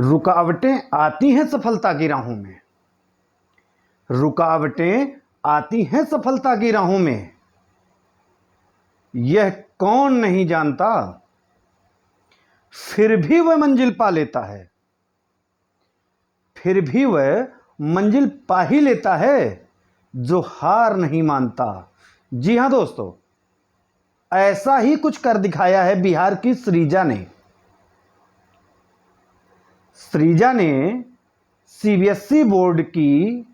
रुकावटें आती हैं सफलता की राहों में, रुकावटें आती हैं सफलता की राहों में, यह कौन नहीं जानता, फिर भी वह मंजिल पा लेता है, फिर भी वह मंजिल पा ही लेता है जो हार नहीं मानता। जी हां दोस्तों, ऐसा ही कुछ कर दिखाया है बिहार की सृजा ने। सृजा ने सीबीएसई बोर्ड की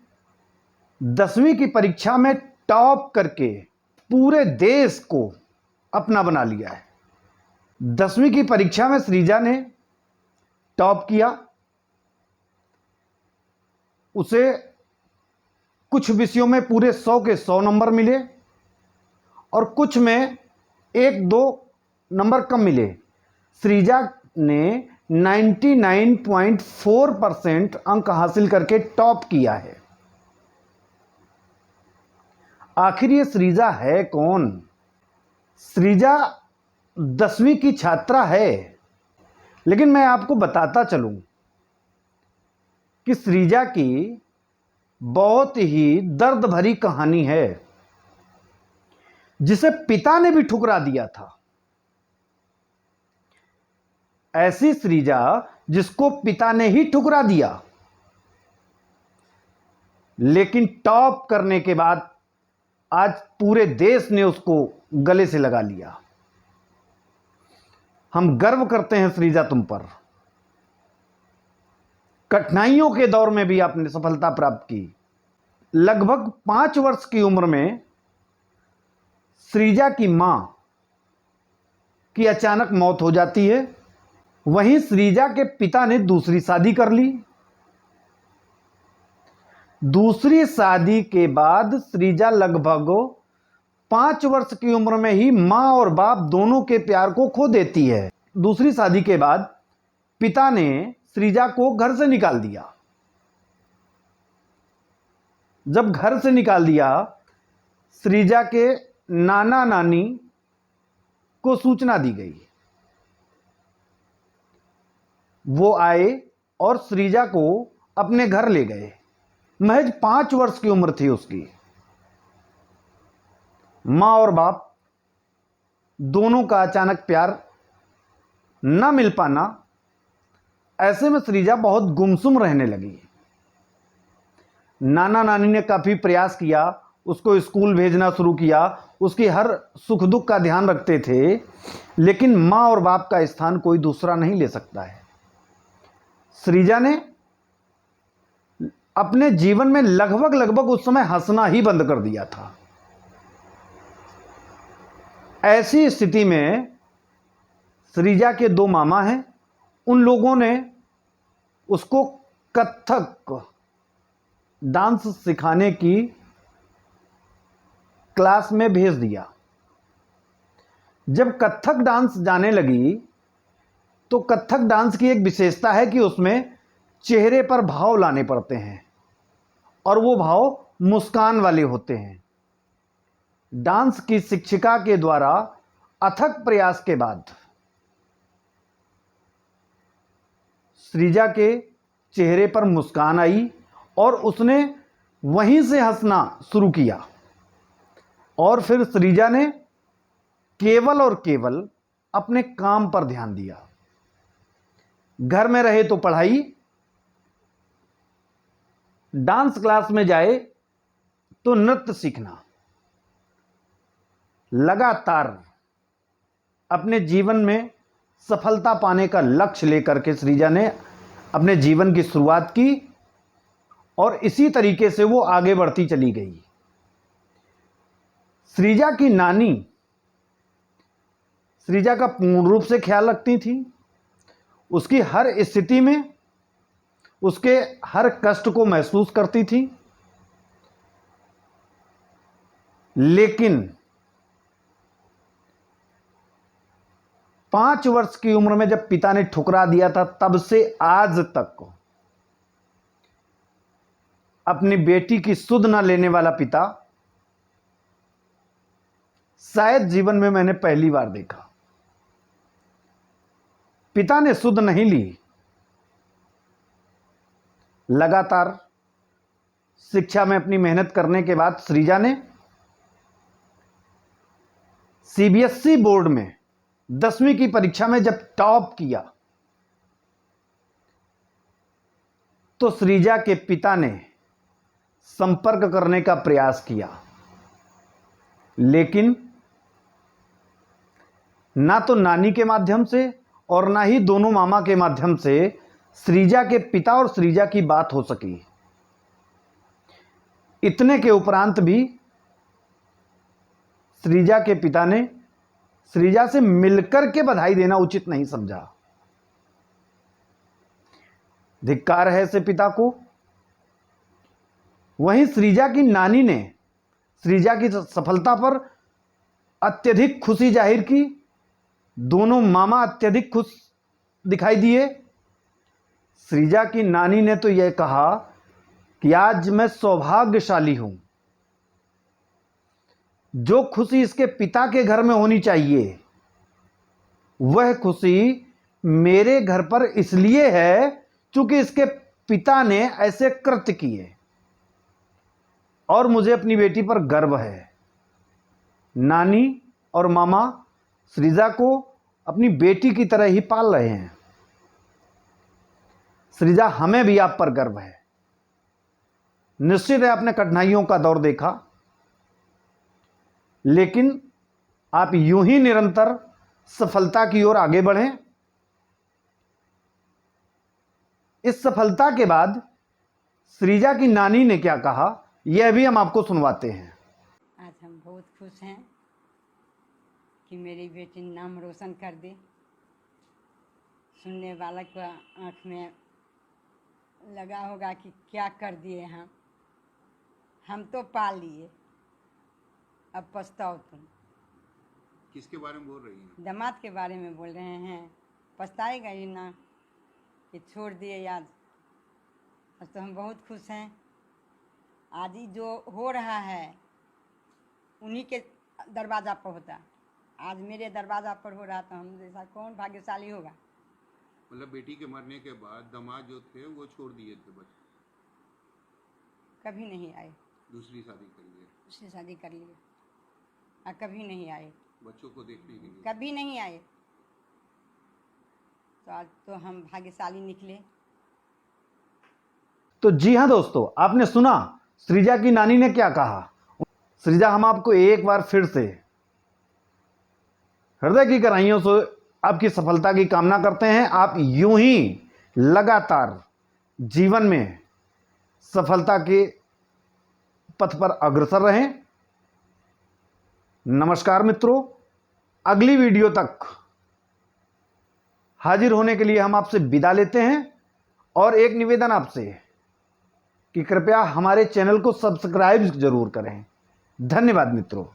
10वीं की परीक्षा में टॉप करके पूरे देश को अपना बना लिया है। 10वीं की परीक्षा में सृजा ने टॉप किया। उसे कुछ विषयों में पूरे 100 के 100 नंबर मिले और कुछ में 1-2 नंबर कम मिले। सृजा ने 99.4% अंक हासिल करके टॉप किया है। आखिर ये सृजा है कौन? सृजा 10वीं की छात्रा है, लेकिन मैं आपको बताता चलूं कि सृजा की बहुत ही दर्द भरी कहानी है, जिसे पिता ने भी ठुकरा दिया था। ऐसी सृजा जिसको पिता ने ही ठुकरा दिया, लेकिन टॉप करने के बाद आज पूरे देश ने उसको गले से लगा लिया। हम गर्व करते हैं सृजा तुम पर। कठिनाइयों के दौर में भी आपने सफलता प्राप्त की। लगभग 5 वर्ष की उम्र में सृजा की मां की अचानक मौत हो जाती है। वहीं सृजा के पिता ने दूसरी शादी कर ली। दूसरी शादी के बाद सृजा लगभग 5 वर्ष की उम्र में ही मां और बाप दोनों के प्यार को खो देती है। दूसरी शादी के बाद पिता ने सृजा को घर से निकाल दिया। जब घर से निकाल दिया, सृजा के नाना नानी को सूचना दी गई। वो आए और सृजा को अपने घर ले गए। महज 5 वर्ष की उम्र थी उसकी। मां और बाप दोनों का अचानक प्यार न मिल पाना, ऐसे में सृजा बहुत गुमसुम रहने लगी। नाना नानी ने काफी प्रयास किया, उसको स्कूल भेजना शुरू किया, उसकी हर सुख दुख का ध्यान रखते थे, लेकिन मां और बाप का स्थान कोई दूसरा नहीं ले सकता है। सृजा ने अपने जीवन में लगभग उस समय हंसना ही बंद कर दिया था। ऐसी स्थिति में सृजा के 2 मामा हैं। उन लोगों ने उसको कथक डांस सिखाने की क्लास में भेज दिया। जब कथक डांस जाने लगी तो कथक डांस की एक विशेषता है कि उसमें चेहरे पर भाव लाने पड़ते हैं और वो भाव मुस्कान वाले होते हैं। डांस की शिक्षिका के द्वारा अथक प्रयास के बाद सृजा के चेहरे पर मुस्कान आई और उसने वहीं से हंसना शुरू किया। और फिर सृजा ने केवल और केवल अपने काम पर ध्यान दिया। घर में रहे तो पढ़ाई, डांस क्लास में जाए तो नृत्य सीखना। लगातार अपने जीवन में सफलता पाने का लक्ष्य लेकर के सृजा ने अपने जीवन की शुरुआत की और इसी तरीके से वो आगे बढ़ती चली गई। सृजा की नानी सृजा का पूर्ण रूप से ख्याल रखती थी। उसकी हर स्थिति में उसके हर कष्ट को महसूस करती थी। लेकिन 5 वर्ष की उम्र में जब पिता ने ठुकरा दिया था, तब से आज तक अपनी बेटी की सुध न लेने वाला पिता शायद जीवन में मैंने पहली बार देखा। पिता ने सुध नहीं ली, लगातार शिक्षा में अपनी मेहनत करने के बाद सृजा ने सीबीएसई बोर्ड में 10वीं की परीक्षा में जब टॉप किया तो सृजा के पिता ने संपर्क करने का प्रयास किया, लेकिन ना तो नानी के माध्यम से और ना ही दोनों मामा के माध्यम से सृजा के पिता और सृजा की बात हो सकी। इतने के उपरांत भी सृजा के पिता ने सृजा से मिलकर के बधाई देना उचित नहीं समझा। धिक्कार है ऐसे पिता को। वहीं सृजा की नानी ने सृजा की सफलता पर अत्यधिक खुशी जाहिर की। दोनों मामा अत्यधिक खुश दिखाई दिए। सृजा की नानी ने तो यह कहा कि आज मैं सौभाग्यशाली हूं, जो खुशी इसके पिता के घर में होनी चाहिए वह खुशी मेरे घर पर इसलिए है क्योंकि इसके पिता ने ऐसे कृत्य किए और मुझे अपनी बेटी पर गर्व है। नानी और मामा सृजा को अपनी बेटी की तरह ही पाल रहे हैं। सृजा, हमें भी आप पर गर्व है। निश्चित है आपने कठिनाइयों का दौर देखा, लेकिन आप यूं ही निरंतर सफलता की ओर आगे बढ़ें। इस सफलता के बाद सृजा की नानी ने क्या कहा यह भी हम आपको सुनवाते हैं। आज हम बहुत खुश हैं कि मेरी बेटी नाम रोशन कर दे। सुनने वाला को आँख में लगा होगा कि क्या कर दिए हम तो पाल लिए, अब पछताओ तुम। किसके बारे में बोल रही हैं? दामाद के बारे में बोल रहे हैं। पछताएगा ही ना कि छोड़ दिए याद। आज तो हम बहुत खुश हैं। आज ही जो हो रहा है उन्हीं के दरवाज़ा पर होता। आज मेरे दरवाज़ा पर हो रहा तो हम जैसा कौन भाग्यशाली होगा। मतलब बेटी के मरने के बाद दामाद जो थे वो छोड़ दिए थे बस? कभी नहीं आए। दूसरी शादी कर लिए? उससे शादी कर लिए और कभी नहीं आए। बच्चों को देखने के लिए कभी नहीं आए। तो आज तो हम भाग्यशाली निकले। तो जी हां दोस्तों, आपने सुना सृजा की नानी ने क्या कहा। सृजा, हम आपको एक बार फिर से हृदय की गहराइयों से आपकी सफलता की कामना करते हैं। आप यूं ही लगातार जीवन में सफलता के पथ पर अग्रसर रहें। नमस्कार मित्रों, अगली वीडियो तक हाजिर होने के लिए हम आपसे विदा लेते हैं और एक निवेदन आपसे कि कृपया हमारे चैनल को सब्सक्राइब जरूर करें। धन्यवाद मित्रों।